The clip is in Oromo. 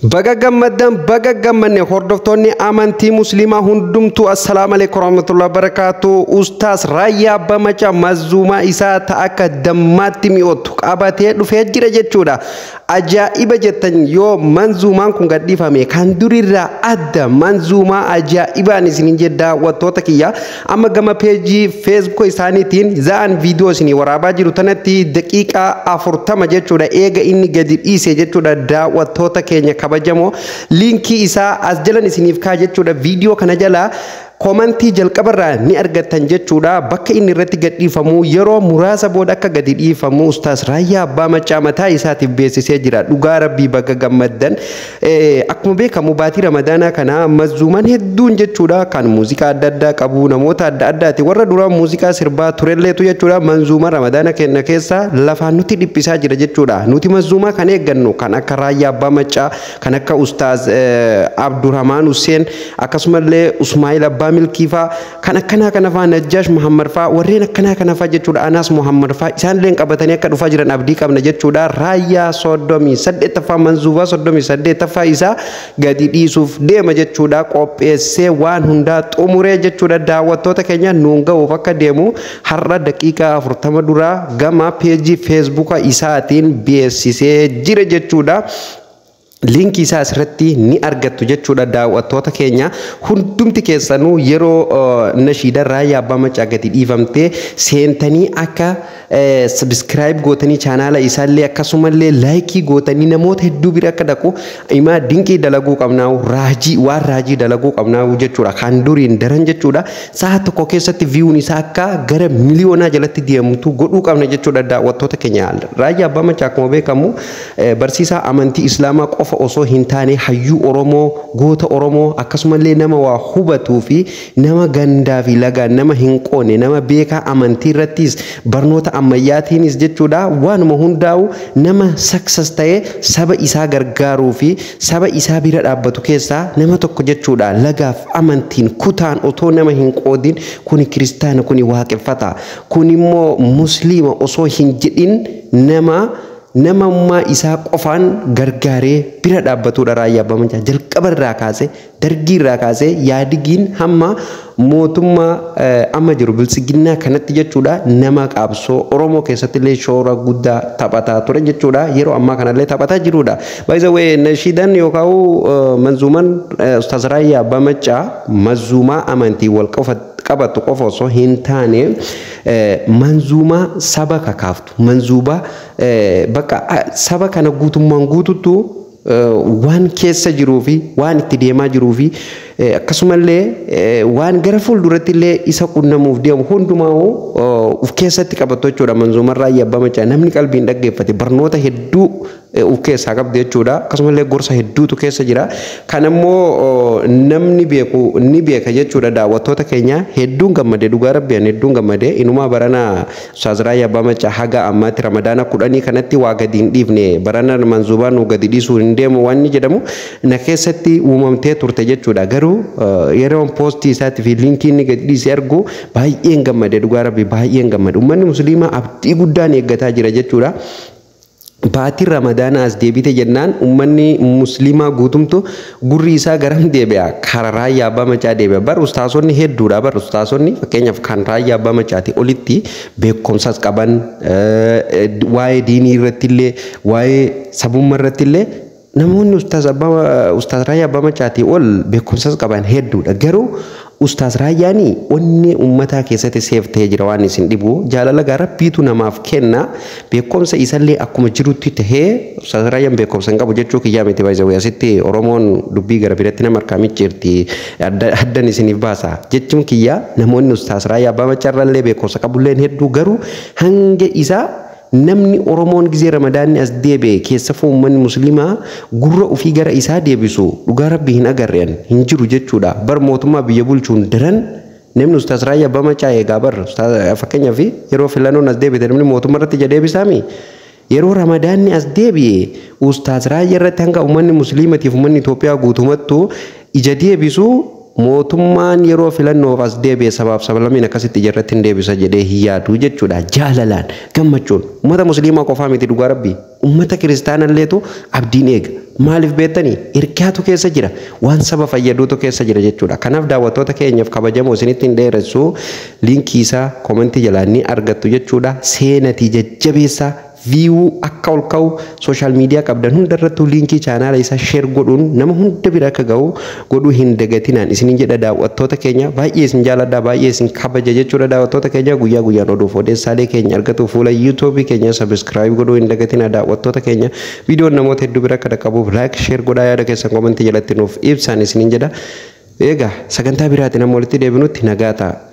Baga gammanne hordoftoonni amantii musliimaa hundumtuu assalamu alaykum warahmatullahi wabarakatuh. Ustaas Raayyaa Abbaa Macaa mazzuumaa isaa akka dammaatti mi'ootu qabatee dhufee jira jechuudha. Ajaa'iba jettan yoo manzuumaan kun gadhiifame kan durirraa adda manzuumaa ajaa'ibaan isinin jedha wattoota kiyya amma gama peejii Facebook isaaniitiin za'an viidiyoo isinii waraabaa jiru tanatti daqiiqaa 40 jechuudha eega inni gadi dhiise jechuudha daawwattoota keenya kabajamo linkii isaa as jalan isiniif kaa jechuudha viidiyoo kana jala komantii jalqabarraa ni argattan jechuudha bakka inni irratti gadhiifamu yeroo muraasa booda akka gadi dhiifamu Ustaas Raayyaa Abbaa Macaa mataa isaatiif beeksisee jira dhugaa rabbii baga gammaddan akkuma beekamu baatii ramadaanaa kana mazzuumaan hedduun jechuudha kan muuziqaa adda addaa qabu namoota adda addaati warra dura muuziqaa sirbaa turelleetu jechuudha manzuuma ramadaana kenna keessa lafaan nuti dhiphisaa jira jechuudha nuti mazzuumaa kan eeggannu kan akka Raayyaa Abbaa Macaa kan akka Ustaas Abdurrahmaan Hussein akkasumallee Usmaa'il Abbaa milkifa kan akkana kana fa Najjaash Muhammad fa warreen akkana kana fa jechuudha Anas Muhammad fa isaan leen qabatanii akka dhufa jiran abdii qabna jechuudha Raayyaa 38 fa manzuuba 38 fa isa gadi dhiisuuf deema jechuudha qopheessee waan hunda xumuree jechuudha daawwattoota keenya nuun ga'uuf akka deemu har'a daqiiqaa 40 dura gama peejii Facebook isaatiin beeksisee jira jechuudha. Linki isaa asirratti ni argattu jechuudha daawwattoota keenya hundumti keessanuu yeroo nashiida Raayyaa Abbaa Macaa gadi dhiifamtee seentanii akka subscribe gootanii chaanaala isaallee akkasumallee laayikii gootanii namoota hedduu bira akka dhaqu imaa dinqii dalaguu qabnaawu raajii dalaguu qabnaawu jechuudha kan duriin daran jechuudha sa'a tokko keessatti viiyuun isaa akka gara miliyoonaa jalatti deemtu godhuu qabna jechuudha daawwattoota keenya Raayyaa Abbaa Macaa akkuma beekamu barsiisaa amantii islaamaa qofa osoo hin taane hayyuu Oromoo goota Oromoo akkasumallee nama waa hubatuu fi nama gandaa fi lagaa nama hin qoone nama beekaa amantii irrattis barnoota ammayyaatiinis jechuudha waanuma hundaa'u nama success ta'ee saba isaa gargaaruu fi saba isaa bira dhaabbatu keessaa nama tokko jechuudha lagaaf amantiin kutaan otoo nama hin qoodin kuni kiristaana kuni waaqeffata kuni immoo musliima osoo hin jedhin namummaa isaa qofaan gargaaree bira dhaabbatudha Raayyaa Abbaa Macaa jalqabarraa kaasee dargiirraa kaasee yaadigiin hamma mootummaa amma jiru bilisiginnaa kanatti jechuudha nama qaabsoo Oromoo keessatti illee shoora guddaa taphataa ture jechuudha yeroo ammaa kanallee taphataa jirudha by the way nashiidan yookaan manzuumaan Ustaas Raayyaa Abbaa Macaa manzuumaa amantii wal qabatu qofa osoo hin taane manzuumaa saba kakaaftu manzuuba bakka saba kana guutummaan guututtu waan keessa jiruu fi waan itti deemaa jiruu fi akkasumallee waan gara fuulduratti illee isa qunnamuuf deemu hundumaa uf keessatti qabatu jechuudha manzuumaan Raayyaa Abbaa Macaa namni qalbiin dhaggeeffate barnoota hedduu uf keessaa qabdi jechuudha akkasumallee gorsa hedduutu keessa jira kan ammoo namni beeku ni beeka jechuudha daawwattoota keenya hedduun gammade dhugaa rabbiin hedduun gammade inumaa barana Ustaas Raayyaa Abbaa Macaa haga ammaatti ramadaana 10 kanatti waa gadi hin dhiifne barana manzuubaan nu gadi dhiisuu hin deemu waan jedhamu na keessatti uumamtee turte jechuudha garuu yeroo poostii isaatti fi linkii inni gadi dhiisee argu baay'een gammade dhugaa rabbii baay'een gammade ummanni musliimaa abdii guddaan eeggataa jira jechuudha. Baatii ramadaana as deebite jennaan ummanni musliimaa guutumtu gurri isaa garam deebi'a karaa Raayyaa Abbaa Macaa deebi'a bar ustaasonni hedduudha bar ustaasonni fakkeenyaaf kan Raayyaa Abbaa Macaati olitti beekumsas qaban waa'ee diinii irratti illee waa'ee sabummaa irratti illee namoonni Ustaas Raayyaa Abbaa Macaati ol beekumsas qaban hedduudha garuu Ustaas Raayyaanii onnee ummataa keessatti seeftee jira waan isin dhibu jaalala gara rabbiitu namaaf kenna beekumsa isallee akkuma jirutti tahee Ustaas Raayyaan beekumsa hin qabu jechuu kiyyaa miti baay'ee asitti Oromoon dubbii gara biratti nama harkaamicheerti addan isiniif baasa jechuun kiyyaa namoonni Ustaas Raayyaa Abbaa Macaa irrallee beekumsa qabulleen hedduu garuu hanga isaa namni Oromoon gizee ramadaanni as deebi'e keessa uummanni musliimaa gurra ofii gara isaa deebisu dhugaa rabbii hin agarreen hin jiru jechuudha bar mootummaa biyya bulchuun daran namni Ustaas Raayyaa Abbaa Macaa eegaa bar fakkeenyaaf yeroo filannoon as deebite namni mootummaa irratti ija deebisaami yeroo ramadaanni as deebi'e Ustaas Raayyaa irratti hanga uummanni musliimatiif uummanni Itoophiyaa guutumattu ija deebisu mootummaan yeroo filannoof as deebi'e sabaaf sablammiin akkasitti ijarratti hin deebisa jedhee hiyyaatu jechuudha jaalalaan gammachuun ummata musliimaa qofaa miti dhugaa rabbii ummata kiristaanalleetu abdiin eega maaliif beektanii hirkiyaatu keessa jira waan saba fayyaduutu keessa jira jechuudha. Kanaaf daawwattoota keenyaaf kabajamoo isinitti hin dheeressu liinkii isaa komentii jalaan ni argattu jechuudha. Seenatii jajjabeessaa view akka ol ka'u social media qabdan hundarrattuu liinkii chaanaala isaa share godhuun nama hunda bira akka ga'u godhuu hin dagatinaan isinin jedha daawwattoota keenya. Baay'ee isin jaaladha, baay'ee isin kabaja jechuudha daawwattoota keenya. Guyyaa guyyaan oduuf odeessaalee keenya argatu fuula YouTube keenya subscribe godhuu hin dagatinaa daawwattoota keenya. Viidiyoon namoota hedduu bira akka dhaqqabuuf like share godhaa, yaada keessan komentii jalatti nuuf ibsaa isinin jedha. Egaa sagantaa biraatiin amma walitti deebinutti nagaa ta'a.